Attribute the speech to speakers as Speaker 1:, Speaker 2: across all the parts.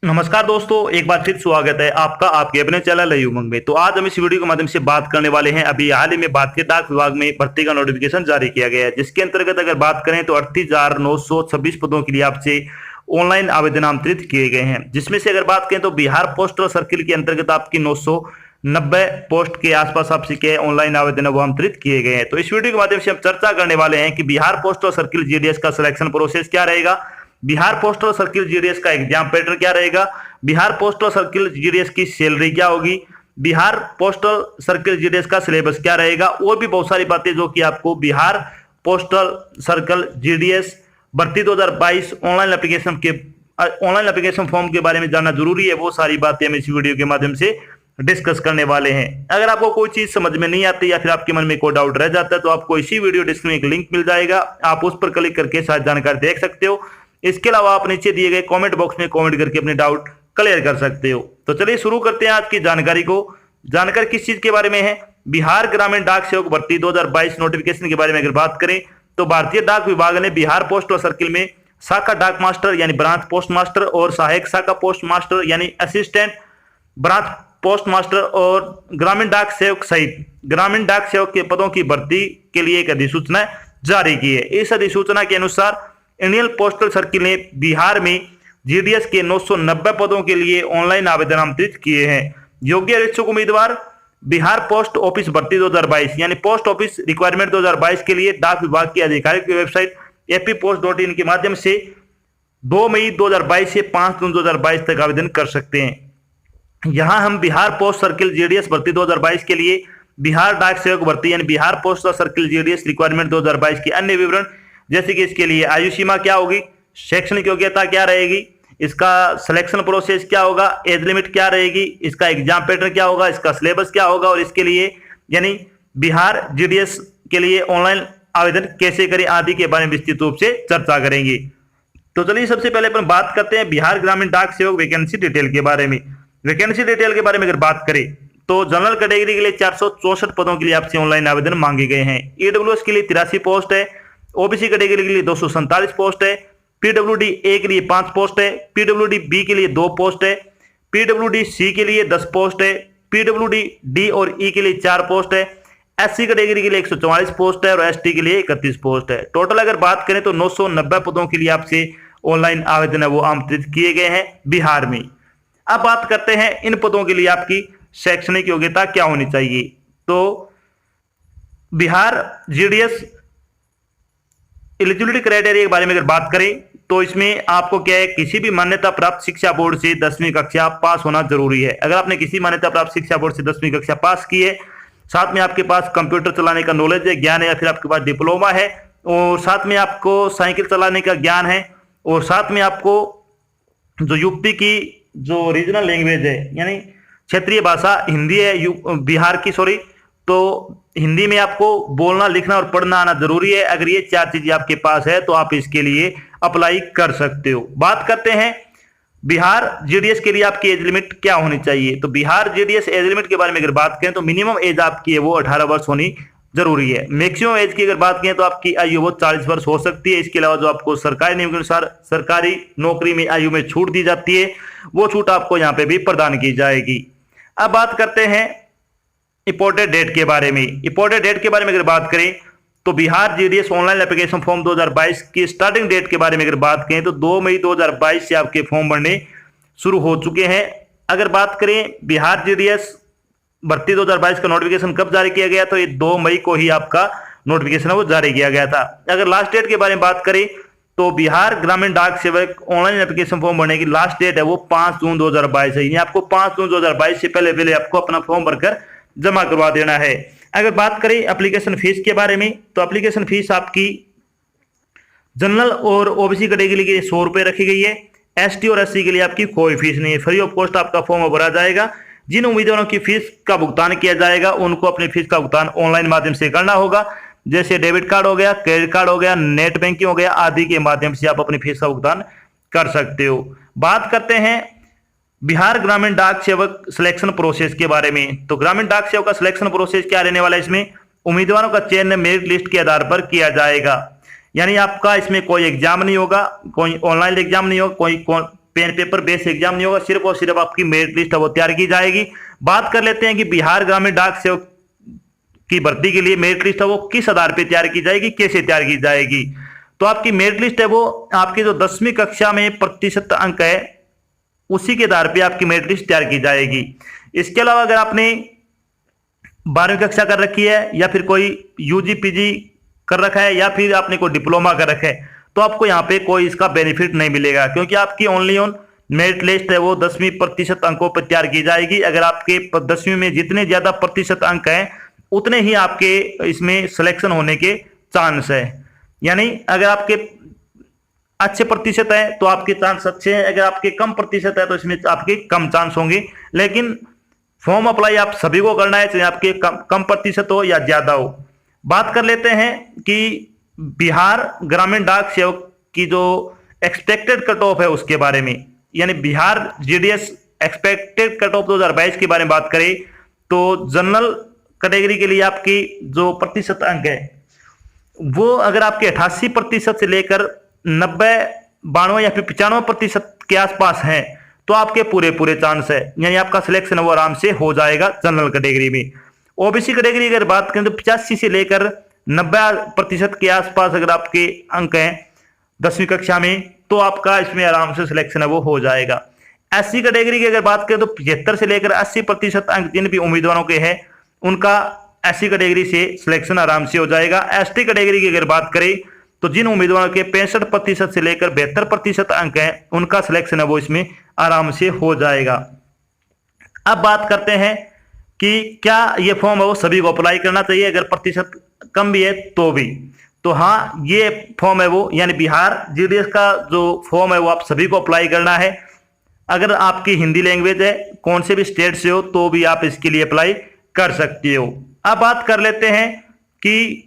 Speaker 1: नमस्कार दोस्तों, एक बार फिर स्वागत है आपका आपके अपने चैनल है उमंग में। तो आज हम इस वीडियो के माध्यम से बात करने वाले हैं। अभी हाल ही में भारतीय डाक विभाग में भर्ती का नोटिफिकेशन जारी किया गया है, जिसके अंतर्गत अगर बात करें तो 38,926 पदों के लिए आपसे ऑनलाइन आवेदन आमंत्रित किए गए हैं। जिसमें से अगर बात करें तो बिहार पोस्टल सर्किल के अंतर्गत आपकी 990 पोस्ट के आसपास आपसे क्या ऑनलाइन आवेदन वो आमंत्रित किए गए हैं। तो इस वीडियो के माध्यम से हम चर्चा करने वाले हैं कि बिहार पोस्टल सर्किल जीडीएस का सिलेक्शन प्रोसेस क्या रहेगा, बिहार पोस्टल सर्किल जीडीएस का एग्जाम पैटर्न क्या रहेगा, बिहार पोस्टल सर्किल जीडीएस की सैलरी क्या होगी, बिहार पोस्टल सर्किल जीडीएस का सिलेबस क्या रहेगा, और भी बहुत सारी बातें जो कि आपको बिहार पोस्टल सर्कल जीडीएस भर्ती 2022 ऑनलाइन एप्लीकेशन फॉर्म के बारे में जानना जरूरी है। वो सारी बातें हम इस वीडियो के माध्यम से डिस्कस करने वाले हैं। अगर आपको कोई चीज समझ में नहीं आती या फिर आपके मन में कोई डाउट रह जाता है तो आपको इसी वीडियो डिस्क्रिप्शन में एक लिंक मिल जाएगा, आप उस पर क्लिक करके सारी जानकारी देख सकते हो। इसके अलावा आप नीचे दिए गए कमेंट बॉक्स में कमेंट करके अपने डाउट क्लियर कर सकते हो। तो चलिए शुरू करते हैं आज की जानकारी को। जानकारी किस चीज के बारे में है, बिहार ग्रामीण डाक सेवक भर्ती 2022 नोटिफिकेशन के बारे में अगर बात करें तो भारतीय डाक विभाग ने बिहार पोस्ट और सर्किल में शाखा डाक मास्टर यानी ब्रांच पोस्ट मास्टर और सहायक शाखा पोस्ट मास्टर यानी असिस्टेंट ब्रांच पोस्ट मास्टर और ग्रामीण डाक सेवक सहित ग्रामीण डाक सेवक के पदों की भर्ती के लिए एक अधिसूचना जारी की है। इस अधिसूचना के अनुसार इंडियन पोस्टल सर्किल ने बिहार में जीडीएस के 990 पदों के लिए ऑनलाइन आवेदन आमंत्रित किए हैं। योग्य और इच्छुक उम्मीदवार बिहार पोस्ट ऑफिस भर्ती 2022 यानी पोस्ट ऑफिस रिक्वायरमेंट 2022 के लिए डाक विभाग की आधिकारिक वेबसाइट appost.in के माध्यम से 2 मई 2022 से 5 जून 2022 तक आवेदन कर सकते हैं। यहां हम बिहार पोस्ट सर्किल जीडीएस भर्ती 2022 के लिए बिहार डाक सेवक भर्ती यानी Bihar post circle GDS requirement 2022 के अन्य विवरण जैसे कि इसके लिए आयु सीमा क्या होगी, शैक्षणिक योग्यता क्या रहेगी, इसका सिलेक्शन प्रोसेस क्या होगा, एज लिमिट क्या रहेगी, इसका एग्जाम पैटर्न क्या होगा, इसका सिलेबस क्या होगा और इसके लिए यानी बिहार जीडीएस के लिए ऑनलाइन आवेदन कैसे करें आदि के बारे में विस्तृत रूप से चर्चा करेंगे। तो चलिए सबसे पहले अपन बात करते हैं बिहार ग्रामीण डाक सेवक वैकेंसी डिटेल के बारे में। वैकेंसी डिटेल के बारे में अगर बात करें तो जनरल कैटेगरी के लिए 464 पदों के लिए आपसे ऑनलाइन आवेदन मांगे गए हैं। ईडब्ल्यूएस के लिए 83 पोस्ट है, ओबीसी कैटेगरी के लिए 247 पोस्ट है, पीडब्ल्यूडी ए के लिए 5 पोस्ट है, पीडब्ल्यूडी बी के लिए 2 पोस्ट है, पीडब्ल्यूडी सी के लिए 10 पोस्ट है, पीडब्ल्यूडी डी और ई के लिए 4 पोस्ट है, एससी कैटेगरी के लिए 144 पोस्ट है और एसटी के लिए 31 पोस्ट है। टोटल अगर बात करें तो 990 पदों के लिए आपसे ऑनलाइन आवेदन है वो आमंत्रित किए गए हैं बिहार में। अब बात करते हैं इन पदों के लिए आपकी शैक्षणिक योग्यता क्या होनी चाहिए। तो बिहार जीडीएस एलिजिबिलिटी क्राइटेरिया के बारे में अगर बात करें तो इसमें आपको क्या है, किसी भी मान्यता प्राप्त शिक्षा बोर्ड से 10वीं कक्षा पास होना जरूरी है। अगर आपने किसी मान्यता प्राप्त शिक्षा बोर्ड से 10वीं कक्षा पास की है, साथ में आपके पास कंप्यूटर चलाने का नॉलेज है, ज्ञान है, या फिर आपके पास डिप्लोमा है और साथ में आपको साइकिल चलाने का ज्ञान है और साथ में आपको जो यूपी की जो रीजनल लैंग्वेज है यानी क्षेत्रीय भाषा हिंदी है बिहार की, तो हिंदी में आपको बोलना लिखना और पढ़ना आना जरूरी है। अगर ये 4 चीजें आपके पास है तो आप इसके लिए अप्लाई कर सकते हो। बात करते हैं बिहार जीडीएस के लिए आपकी एज लिमिट क्या होनी चाहिए। तो बिहार जीडीएस एज लिमिट के बारे में अगर बात करें तो मिनिमम एज आपकी है वो 18 वर्ष होनी जरूरी है। मैक्सिमम एज की अगर बात करें तो आपकी आयु वो 40 वर्ष हो सकती है। इसके अलावा जो आपको सरकारी नियम के अनुसार सरकारी नौकरी में आयु में छूट दी जाती है वो छूट आपको यहाँ पे भी प्रदान की जाएगी। अब बात करते हैं इंपॉर्टेंट डेट के बारे में। इंपॉर्टेंट डेट के बारे में अगर बात करें तो Bihar GDS online application form 2022 की स्टार्टिंग डेट के बारे में अगर बात करें तो 2 मई 2022 से आपके फॉर्म भरने शुरू हो चुके हैं। अगर बात करें बिहार जीडीएस भर्ती 2022 का नोटिफिकेशन कब जारी किया गया तो ये 2 मई को ही आपका नोटिफिकेशन वो जारी किया गया था। अगर लास्ट डेट के बारे में बात करें तो बिहार ग्रामीण डाक सेवक ऑनलाइन एप्लीकेशन फॉर्म भरने की लास्ट डेट है वो 5 जून 2022 है। आपको 5 जून 2022 से पहले आपको अपना फॉर्म भरकर जमा करवा देना है। अगर बात करें एप्लीकेशन फीस के बारे में तो एप्लीकेशन फीस आपकी जनरल और ओबीसी कैटेगरी के लिए 100 रुपए रखी गई है। एसटी और एससी के लिए आपकी कोई फीस नहीं है, फ्री ऑफ कॉस्ट आपका फॉर्म भरा जाएगा। जिन उम्मीदवारों की फीस का भुगतान किया जाएगा उनको अपनी फीस का भुगतान ऑनलाइन माध्यम से करना होगा, जैसे डेबिट कार्ड हो गया, क्रेडिट कार्ड हो गया, नेट बैंकिंग हो गया आदि के माध्यम से आप अपनी फीस का भुगतान कर सकते हो। बात करते हैं बिहार ग्रामीण डाक सेवक सिलेक्शन प्रोसेस के बारे में। तो ग्रामीण डाक सेवक का सिलेक्शन प्रोसेस क्या रहने वाला है, इसमें उम्मीदवारों का चयन मेरिट लिस्ट के आधार पर किया जाएगा। यानी आपका इसमें कोई एग्जाम नहीं होगा, कोई ऑनलाइन एग्जाम नहीं होगा, कोई पेन पेपर बेस्ड एग्जाम नहीं होगा, सिर्फ और सिर्फ आपकी मेरिट लिस्ट है वो तैयार की जाएगी। बात कर लेते हैं कि बिहार ग्रामीण डाक सेवक की भर्ती के लिए मेरिट लिस्ट है वो किस आधार पर तैयार की जाएगी, कैसे तैयार की जाएगी। तो आपकी मेरिट लिस्ट है वो आपकी जो 10वीं कक्षा में प्रतिशत अंक है उसी के आधार पे आपकी मेरिट लिस्ट तैयार की जाएगी। इसके अलावा अगर आपने 12वीं कक्षा कर रखी है या फिर कोई यूजी पीजी कर रखा है या फिर आपने कोई डिप्लोमा कर रखा है तो आपको यहाँ पे कोई इसका बेनिफिट नहीं मिलेगा, क्योंकि आपकी ओनली ऑन मेरिट लिस्ट है वो 10वीं प्रतिशत अंकों पर तैयार की जाएगी। अगर आपके 10वीं में जितने ज्यादा प्रतिशत अंक हैं उतने ही आपके इसमें सिलेक्शन होने के चांस है। यानी अगर आपके अच्छे प्रतिशत है तो आपके चांस अच्छे हैं, अगर आपके कम प्रतिशत है तो इसमें आपके कम चांस होंगे। लेकिन फॉर्म अप्लाई आप सभी को करना है, चाहे आपके कम प्रतिशत हो या ज्यादा हो। बात कर लेते हैं कि बिहार ग्रामीण डाक सेवक की जो एक्सपेक्टेड कट ऑफ है उसके बारे में, यानी Bihar GDS expected cut off 2022 के बारे में बात करें तो जनरल कैटेगरी के लिए आपकी जो प्रतिशत अंक है वो अगर आपके 88% से लेकर 90, 92 या फिर 95% के आसपास हैं तो आपके पूरे पूरे चांस है, यानी आपका सिलेक्शन वो आराम से हो जाएगा जनरल कैटेगरी में। ओबीसी कैटेगरी अगर बात करें तो 85 से लेकर 90% के आसपास अगर आपके अंक हैं 10वीं कक्षा में तो आपका इसमें आराम से सिलेक्शन है वो हो जाएगा। एससी कैटेगरी की अगर बात करें तो 75 से लेकर 80% अंक जिन भी उम्मीदवारों के हैं उनका एससी कैटेगरी से सिलेक्शन आराम से हो जाएगा। एसटी कैटेगरी की अगर बात करें तो जिन उम्मीदवारों के 65% से लेकर 72% अंक हैं उनका सिलेक्शन है वो इसमें आराम से हो जाएगा। अब बात करते हैं कि क्या ये फॉर्म है वो सभी को अप्लाई करना चाहिए अगर प्रतिशत कम भी है तो भी। तो हाँ, ये फॉर्म है वो यानी बिहार जीडीएस का जो फॉर्म है वो आप सभी को अप्लाई करना है। अगर आपकी हिंदी लैंग्वेज है, कौन से भी स्टेट से हो तो भी आप इसके लिए अप्लाई कर सकते हो। अब बात कर लेते हैं कि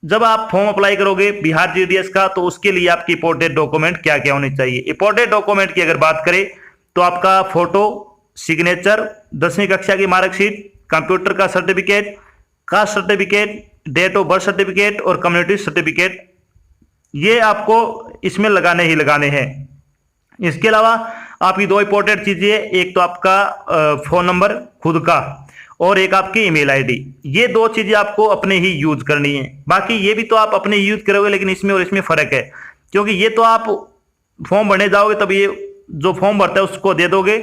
Speaker 1: जब आप फॉर्म अप्लाई करोगे बिहार जीडीएस का तो उसके लिए आपकी इंपॉर्टेंट डॉक्यूमेंट क्या क्या होने चाहिए। इंपॉर्टेंट डॉक्यूमेंट की अगर बात करें तो आपका फोटो, सिग्नेचर, 10वीं कक्षा की मार्कशीट, कंप्यूटर का certificate, caste certificate, date of birth certificate और कम्युनिटी सर्टिफिकेट, ये आपको इसमें लगाने ही लगाने हैं। इसके अलावा आपकी दो इंपॉर्टेंट चीजें, एक तो आपका फोन नंबर खुद का और एक आपकी ईमेल आईडी, ये दो चीजें आपको अपने ही यूज करनी है। बाकी ये भी तो आप अपने यूज करोगे लेकिन इसमें और इसमें फर्क है, क्योंकि ये तो आप फॉर्म भरने जाओगे तब ये जो फॉर्म भरता है उसको दे दोगे,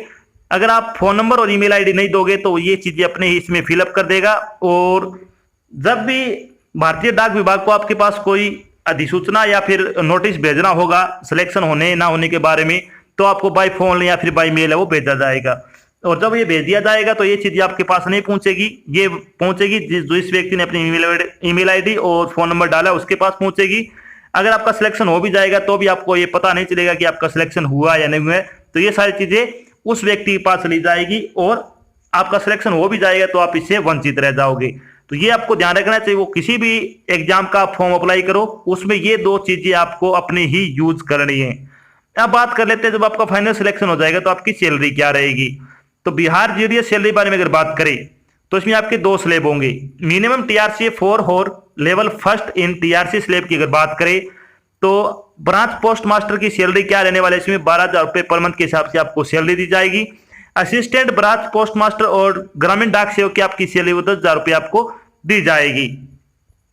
Speaker 1: अगर आप फोन नंबर और ईमेल आईडी नहीं दोगे तो ये चीजें अपने ही इसमें फिलअप कर देगा। और जब भी भारतीय डाक विभाग को आपके पास कोई अधिसूचना या फिर नोटिस भेजना होगा सिलेक्शन होने ना होने के बारे में तो आपको बाय फोन या फिर बाय मेल है वो भेजा जाएगा। और जब ये भेज दिया जाएगा तो ये चीजें आपके पास नहीं पहुंचेगी, ये पहुंचेगी जो इस व्यक्ति ने अपनी ईमेल आईडी और फोन नंबर डाला उसके पास पहुंचेगी। अगर आपका सिलेक्शन हो भी जाएगा तो भी आपको ये पता नहीं चलेगा कि आपका सिलेक्शन हुआ या नहीं हुआ है, तो ये सारी चीजें उस व्यक्ति के पास चली जाएगी और आपका सिलेक्शन हो भी जाएगा तो आप इससे वंचित रह जाओगे। तो ये आपको ध्यान रखना चाहिए, वो किसी भी एग्जाम का फॉर्म अप्लाई करो उसमें ये दो चीजें आपको अपने ही यूज करनी है। अब बात कर लेते हैं जब आपका फाइनल सिलेक्शन हो जाएगा तो आपकी सैलरी क्या रहेगी। तो बिहार जीडीएस सैलरी बारे में अगर बात करें तो इसमें आपके दो स्लैब होंगे। मिनिमम टीआरसी 4 और level first in TRC slab की अगर बात करें तो ब्रांच पोस्ट मास्टर की सैलरी क्या रहने वाले, इसमें 12,000 रुपए पर मंथ के हिसाब से आपको सैलरी दी जाएगी। असिस्टेंट ब्रांच पोस्ट मास्टर और ग्रामीण डाक सेवक की आपकी सैलरी 10,000 रुपए आपको दी जाएगी।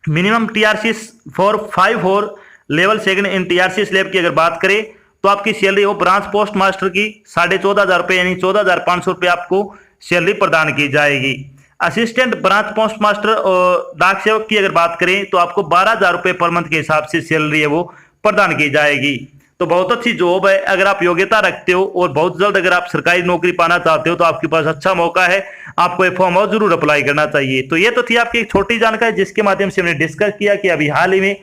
Speaker 1: मिनिमम टीआरसी 4-5 और level second in TRC slab की अगर बात करें तो आपकी सैलरी वो ब्रांच पोस्ट मास्टर की 14,500 रुपए यानी 14,500 रुपए आपको सैलरी प्रदान की जाएगी। असिस्टेंट ब्रांच पोस्ट मास्टर और डाक सेवक की अगर बात करें तो आपको 12,000 रुपए पर मंथ के हिसाब से सैलरी है वो प्रदान की जाएगी। तो बहुत अच्छी जॉब है, अगर आप योग्यता रखते हो और बहुत जल्द अगर आप सरकारी नौकरी पाना चाहते हो तो आपके पास अच्छा मौका है, आपको ये फॉर्म और जरूर अप्लाई करना चाहिए। तो ये तो थी आपकी एक छोटी जानकारी जिसके माध्यम से हमने डिस्कस किया कि अभी हाल ही में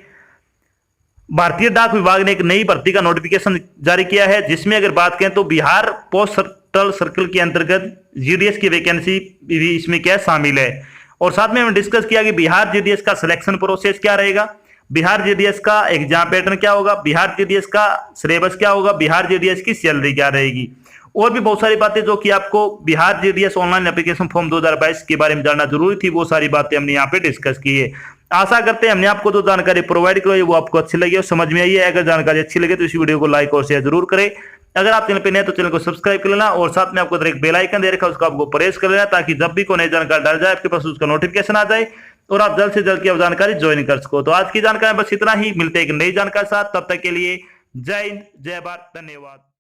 Speaker 1: भारतीय डाक विभाग ने एक नई भर्ती का नोटिफिकेशन जारी किया है, जिसमें अगर बात करें तो बिहार पोस्टल सर्कल के अंतर्गत जीडीएस की वैकेंसी भी इसमें क्या शामिल है। और साथ में हमने डिस्कस किया कि बिहार जीडीएस का सिलेक्शन प्रोसेस क्या रहेगा, बिहार जीडीएस का एग्जाम पैटर्न क्या होगा, बिहार जीडीएस का सिलेबस क्या होगा, बिहार जीडीएस की सैलरी क्या रहेगी, और भी बहुत सारी बातें जो कि आपको Bihar GDS online application form 2022 के बारे में जानना जरूरी थी, वो सारी बातें हमने यहाँ पे डिस्कस की है। आशा करते हैं हमने आपको जो जानकारी प्रोवाइड कराई वो आपको अच्छी लगी और समझ में आई है। अगर जानकारी अच्छी लगे तो इस वीडियो को लाइक और शेयर जरूर करें। अगर आप चैनल पे नए तो चैनल को सब्सक्राइब कर लेना और साथ में आपको उधर एक बेल आइकन दे रखा है उसको आपको प्रेस कर लेना ताकि जब भी कोई नई जानकारी डाल जाए आपके पास उसका नोटिफिकेशन आ जाए और आप जल्द से जल्द की जानकारी ज्वाइन कर सको। तो आज की जानकारी बस इतना ही, मिलते हैं एक नई जानकारी साथ, तब तक के लिए जय हिंद, जय भारत, धन्यवाद।